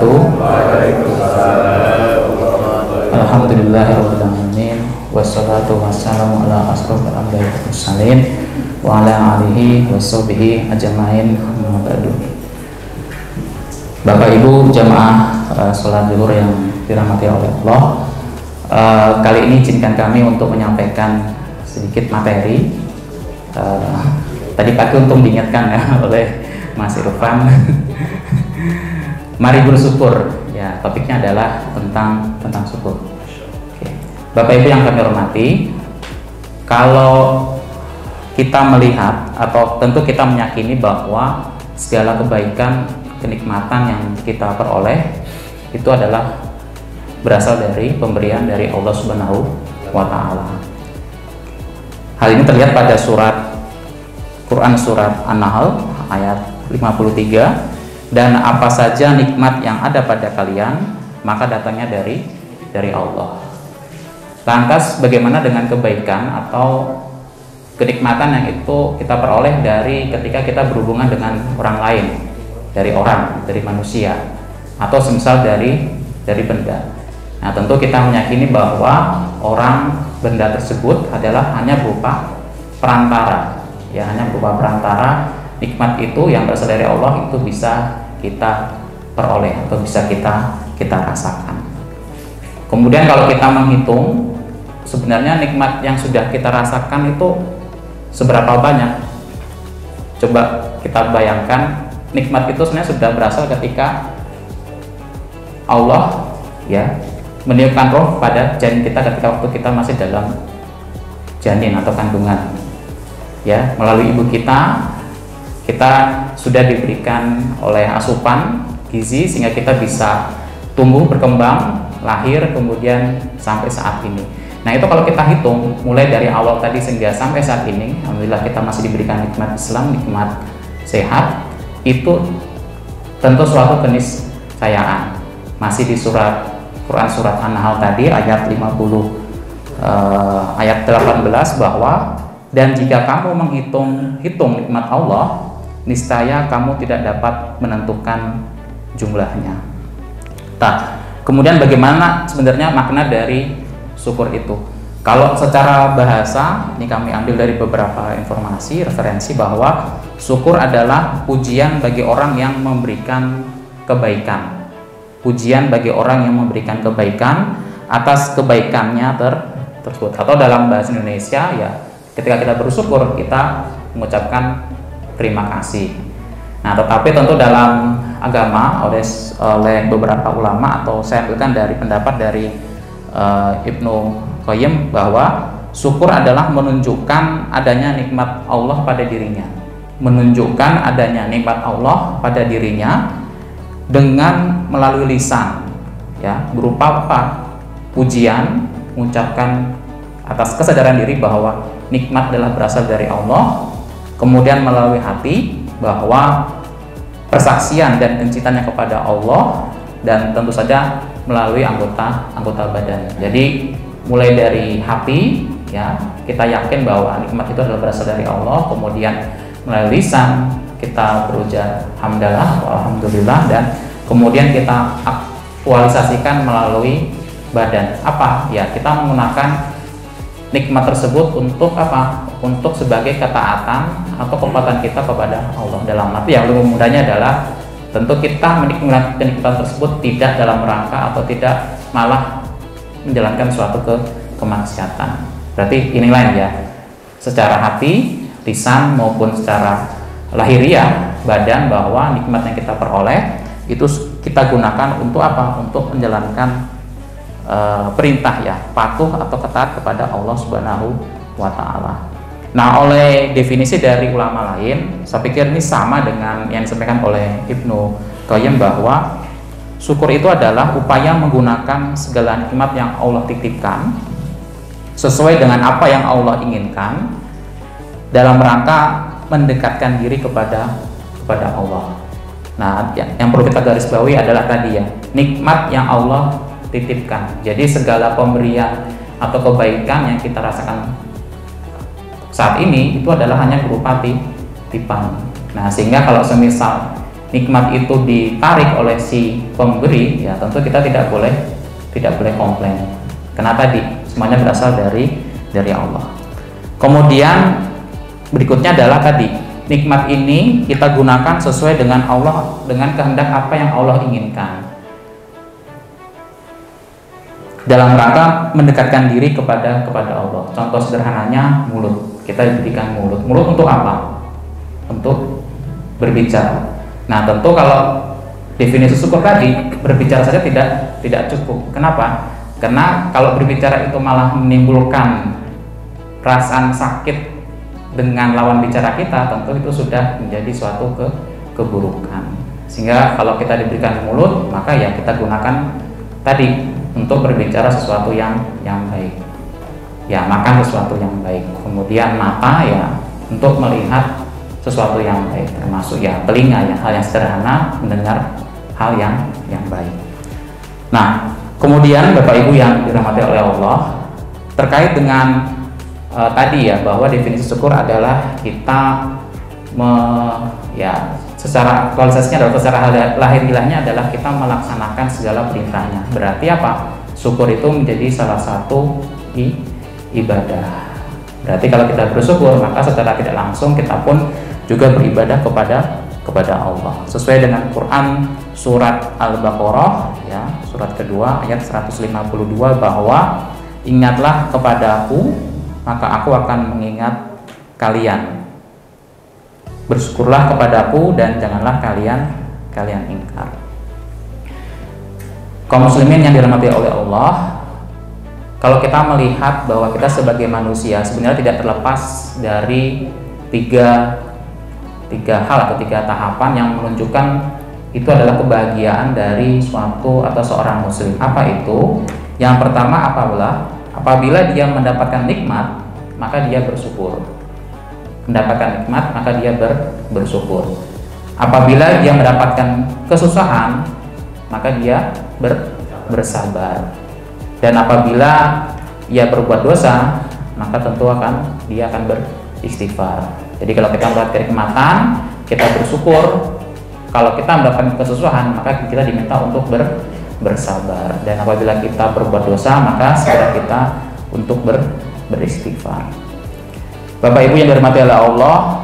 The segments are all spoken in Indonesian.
wabarakatuh. Alhamdulillahirabbil alamin wassalatu wassalamu ala asrofil anbiya'i wal mursalin wa ala alihi washabihi ajmain amma ba'du. Bapak Ibu jamaah salat zuhur yang dirahmati oleh Allah, kali ini izinkan kami untuk menyampaikan sedikit materi. Tadi pagi untung diingatkan ya oleh Mas Irfan. Mari bersyukur. Ya, topiknya adalah tentang syukur. Oke. Bapak Ibu yang kami hormati, kalau kita melihat atau tentu kita meyakini bahwa segala kebaikan, kenikmatan yang kita peroleh itu adalah berasal dari pemberian dari Allah Subhanahu wa Ta'ala. Hal ini terlihat pada Quran surat An-Nahl ayat 53, dan apa saja nikmat yang ada pada kalian maka datangnya dari Allah. Lantas bagaimana dengan kebaikan atau kenikmatan yang itu kita peroleh dari ketika kita berhubungan dengan orang lain, dari manusia, atau semisal dari benda. Nah, tentu kita meyakini bahwa orang benda tersebut adalah hanya berupa perantara, ya, hanya berupa perantara. Nikmat itu yang berasal dari Allah itu bisa kita peroleh atau bisa kita rasakan. Kemudian kalau kita menghitung sebenarnya nikmat yang sudah kita rasakan itu seberapa banyak? Coba kita bayangkan, nikmat itu sebenarnya sudah berasal ketika Allah ya meniupkan roh pada janin kita ketika waktu kita masih dalam janin atau kandungan. Ya, melalui ibu kita sudah diberikan oleh asupan gizi sehingga kita bisa tumbuh, berkembang, lahir, kemudian sampai saat ini. Nah, itu kalau kita hitung mulai dari awal tadi sehingga sampai saat ini, alhamdulillah kita masih diberikan nikmat Islam, nikmat sehat, itu tentu suatu keniscayaan. Masih di Quran surat An-Nahl tadi ayat 50 ayat 18 bahwa dan jika kamu menghitung nikmat Allah, niscaya kamu tidak dapat menentukan jumlahnya. Nah, kemudian bagaimana sebenarnya makna dari syukur itu? Kalau secara bahasa, ini kami ambil dari beberapa informasi, referensi bahwa syukur adalah pujian bagi orang yang memberikan kebaikan. Pujian bagi orang yang memberikan kebaikan atas kebaikannya tersebut. Atau dalam bahasa Indonesia ya, ketika kita bersyukur, kita mengucapkan terima kasih. Nah, tetapi tentu dalam agama oleh beberapa ulama, atau saya ambilkan dari pendapat dari Ibnu Qayyim, bahwa syukur adalah menunjukkan adanya nikmat Allah pada dirinya, menunjukkan adanya nikmat Allah pada dirinya dengan melalui lisan, ya, berupa apa? Pujian, mengucapkan atas kesadaran diri bahwa nikmat adalah berasal dari Allah. Kemudian melalui hati bahwa persaksian dan kecintaannya kepada Allah, dan tentu saja melalui anggota badan. Jadi mulai dari hati ya, kita yakin bahwa nikmat itu adalah berasal dari Allah. Kemudian melalui lisan kita berujar hamdalah, alhamdulillah, dan kemudian kita aktualisasikan melalui badan. Apa? Ya, kita menggunakan nikmat tersebut untuk apa? Untuk sebagai ketaatan atau ketaatan kita kepada Allah. Dalam arti yang lebih mudahnya adalah tentu kita menikmati kenikmatan tersebut tidak dalam rangka atau tidak malah menjalankan suatu kemaksiatan. Berarti inilah ya, secara hati, lisan maupun secara lahiriah badan, bahwa nikmat yang kita peroleh itu kita gunakan untuk apa? Untuk menjalankan perintah ya, patuh atau ketat kepada Allah Subhanahu wa Ta'ala. Nah, oleh definisi dari ulama lain, saya pikir ini sama dengan yang disampaikan oleh Ibnu Qayyim, bahwa syukur itu adalah upaya menggunakan segala nikmat yang Allah titipkan sesuai dengan apa yang Allah inginkan dalam rangka mendekatkan diri kepada Allah. Nah, yang perlu kita garis bawahi adalah tadi ya, nikmat yang Allah titipkan. Jadi segala pemberian atau kebaikan yang kita rasakan saat ini itu adalah hanya berupa titipan. Nah, sehingga kalau semisal nikmat itu ditarik oleh si pemberi, ya tentu kita tidak boleh komplain. Karena tadi semuanya berasal dari Allah. Kemudian berikutnya adalah tadi, nikmat ini kita gunakan sesuai dengan Allah, dengan kehendak apa yang Allah inginkan. Dalam rangka mendekatkan diri kepada Allah. Contoh sederhananya mulut. Kita diberikan mulut. Mulut untuk apa? Untuk berbicara. Nah, tentu kalau definisi syukur tadi, berbicara saja tidak cukup. Kenapa? Karena kalau berbicara itu malah menimbulkan perasaan sakit dengan lawan bicara kita, tentu itu sudah menjadi suatu keburukan. Sehingga kalau kita diberikan mulut, maka ya kita gunakan tadi untuk berbicara sesuatu yang baik, ya makan sesuatu yang baik. Kemudian mata ya untuk melihat sesuatu yang baik, termasuk ya telinga ya hal yang sederhana, mendengar hal yang baik. Nah, kemudian Bapak Ibu yang dirahmati oleh Allah, terkait dengan tadi ya, bahwa definisi syukur adalah kita secara aktualisasinya adalah secara lahiriahnya adalah kita melaksanakan segala perintahnya. Berarti apa? Syukur itu menjadi salah satu ibadah. Berarti kalau kita bersyukur, maka secara tidak langsung kita pun juga beribadah kepada Allah. Sesuai dengan Quran surat Al-Baqarah ya, surat kedua ayat 152, bahwa ingatlah kepadaku maka aku akan mengingat kalian. Bersyukurlah kepadaku dan janganlah kalian ingkar. Kaum muslimin yang dirahmati oleh Allah, kalau kita melihat bahwa kita sebagai manusia sebenarnya tidak terlepas dari tiga hal atau tiga tahapan yang menunjukkan itu adalah kebahagiaan dari suatu atau seorang muslim. Apa itu? Yang pertama, apabila dia mendapatkan nikmat, maka dia bersyukur. Mendapatkan nikmat, maka dia bersyukur. Apabila dia mendapatkan kesusahan, maka dia bersabar. Dan apabila ia berbuat dosa, maka tentu dia akan beristighfar. Jadi kalau kita melihat kenikmatan, kita bersyukur. Kalau kita mendapatkan kesusahan, maka kita diminta untuk bersabar. Dan apabila kita berbuat dosa, maka segera kita untuk beristighfar. Bapak Ibu yang dirahmati oleh Allah,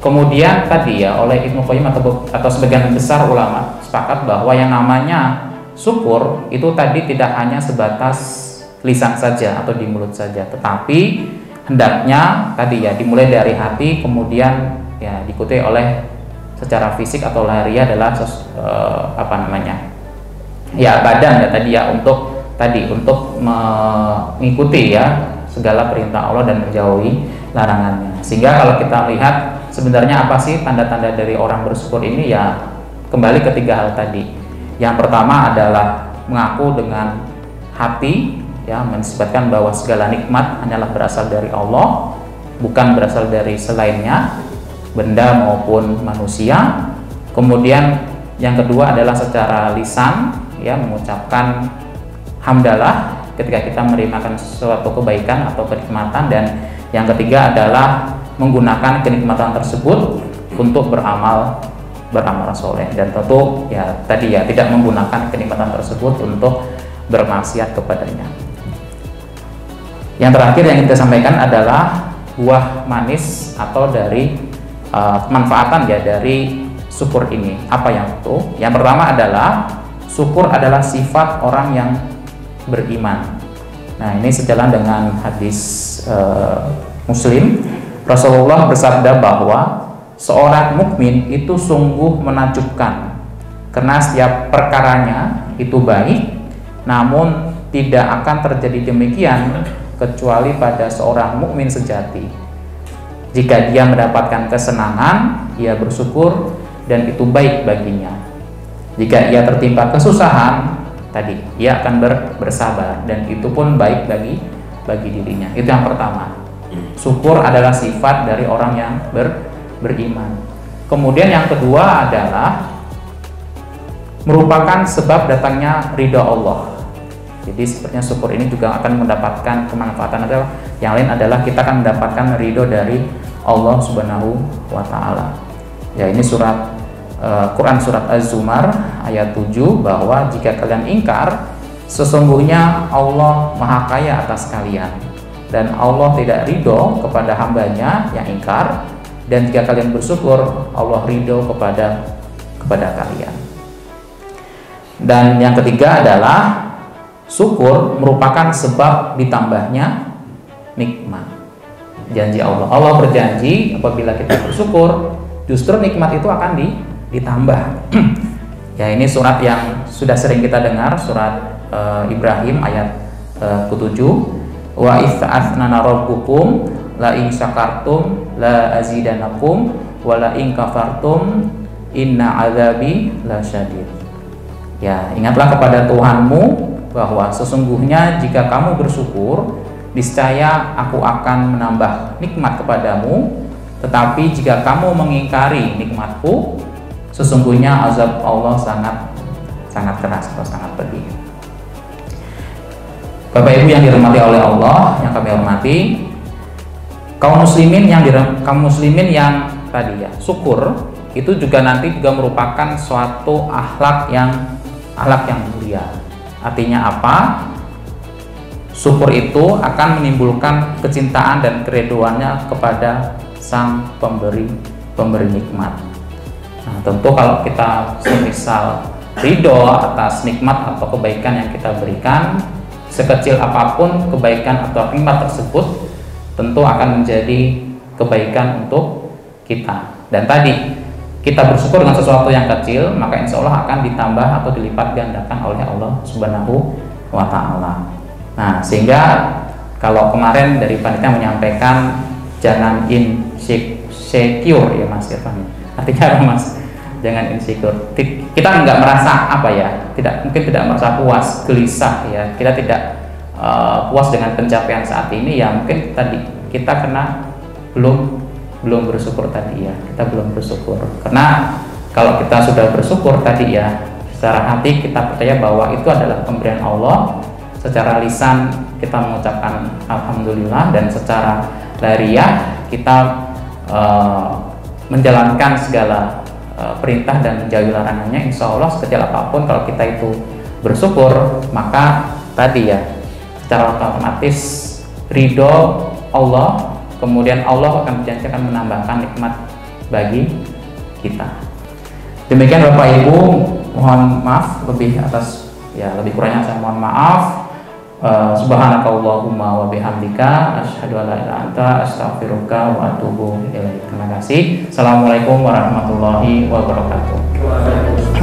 kemudian tadi ya oleh Ibnu Qayyim atau sebagian besar ulama sepakat bahwa yang namanya syukur itu tadi tidak hanya sebatas lisan saja atau di mulut saja, tetapi hendaknya tadi ya dimulai dari hati, kemudian ya diikuti oleh secara fisik atau lahiriah adalah badan ya tadi ya untuk mengikuti ya segala perintah Allah dan menjauhi larangannya. Sehingga kalau kita lihat sebenarnya apa sih tanda-tanda dari orang bersyukur ini, ya kembali ke tiga hal tadi. Yang pertama adalah mengaku dengan hati ya, mensifatkan bahwa segala nikmat hanyalah berasal dari Allah, bukan berasal dari selainnya, benda maupun manusia. Kemudian yang kedua adalah secara lisan ya, mengucapkan hamdalah ketika kita menerima suatu kebaikan atau kenikmatan. Dan yang ketiga adalah menggunakan kenikmatan tersebut untuk beramal soleh, dan tentu ya tadi ya tidak menggunakan kenikmatan tersebut untuk bermaksiat kepadanya. Yang terakhir yang kita sampaikan adalah buah manis atau dari kemanfaatan ya dari syukur ini. Apa yang itu? Yang pertama adalah syukur adalah sifat orang yang beriman. Nah, ini sejalan dengan hadis Muslim. Rasulullah bersabda bahwa seorang mukmin itu sungguh menakjubkan karena setiap perkaranya itu baik, namun tidak akan terjadi demikian kecuali pada seorang mukmin sejati. Jika dia mendapatkan kesenangan, ia bersyukur dan itu baik baginya. Jika ia tertimpa kesusahan, tadi ia akan bersabar dan itu pun baik bagi dirinya. Itu yang pertama. Syukur adalah sifat dari orang yang beriman. Kemudian yang kedua adalah merupakan sebab datangnya ridha Allah. Jadi sepertinya syukur ini juga akan mendapatkan kemanfaatan adalah yang lain adalah kita akan mendapatkan ridho dari Allah Subhanahu wa taala. Ya, ini surat Quran surat Az-Zumar ayat 7 bahwa jika kalian ingkar, sesungguhnya Allah Maha Kaya atas kalian dan Allah tidak ridho kepada hambanya yang ingkar, dan jika kalian bersyukur Allah ridho kepada kalian. Dan yang ketiga adalah syukur merupakan sebab ditambahnya nikmat. Janji Allah. Allah berjanji apabila kita bersyukur, justru nikmat itu akan ditambah. Ya, ini surat yang sudah sering kita dengar, surat Ibrahim ayat ke-7. Wa ista'athnana rabbukum la in syakartum la azidanakum wa la in kafartum inna azabi lasyadid. Ya, ingatlah kepada Tuhanmu bahwa sesungguhnya jika kamu bersyukur, niscaya aku akan menambah nikmat kepadamu, tetapi jika kamu mengingkari nikmatku, sesungguhnya azab Allah sangat keras atau sangat pedih. Bapak Ibu yang dirahmati oleh Allah, yang kami hormati, kaum muslimin yang tadi ya syukur itu juga nanti juga merupakan suatu akhlak yang mulia. Artinya apa? Syukur itu akan menimbulkan kecintaan dan keriduannya kepada sang pemberi nikmat. Nah, tentu kalau kita semisal ridho atas nikmat atau kebaikan yang kita berikan, sekecil apapun kebaikan atau nikmat tersebut tentu akan menjadi kebaikan untuk kita. Dan tadi kita bersyukur dengan sesuatu yang kecil, maka insya Allah akan ditambah atau dilipat gandakan oleh Allah Subhanahu wa Ta'ala. Nah, sehingga kalau kemarin dari panitia menyampaikan jangan insecure ya Mas Irfan. Artinya apa Mas? Jangan insecure. Kita nggak merasa apa ya? Mungkin tidak merasa puas, gelisah ya. Kita tidak puas dengan pencapaian saat ini ya. Mungkin tadi kita kena belum bersyukur tadi ya. Kita belum bersyukur. Karena kalau kita sudah bersyukur tadi ya, secara hati kita percaya bahwa itu adalah pemberian Allah. Secara lisan kita mengucapkan alhamdulillah, dan secara lahiriah kita menjalankan segala perintah dan menjauhi larangannya. Insya Allah sekecil apapun kalau kita itu bersyukur, maka tadi ya secara otomatis ridho Allah, kemudian Allah akan berjanji akan menambahkan nikmat bagi kita. Demikian Bapak Ibu, mohon maaf lebih kurangnya saya mohon maaf. Subhanakallahumma wa bihamdika asyhadu an la ilaha illa anta astaghfiruka wa atubu ilaik. Terima kasih. Assalamualaikum warahmatullahi wabarakatuh.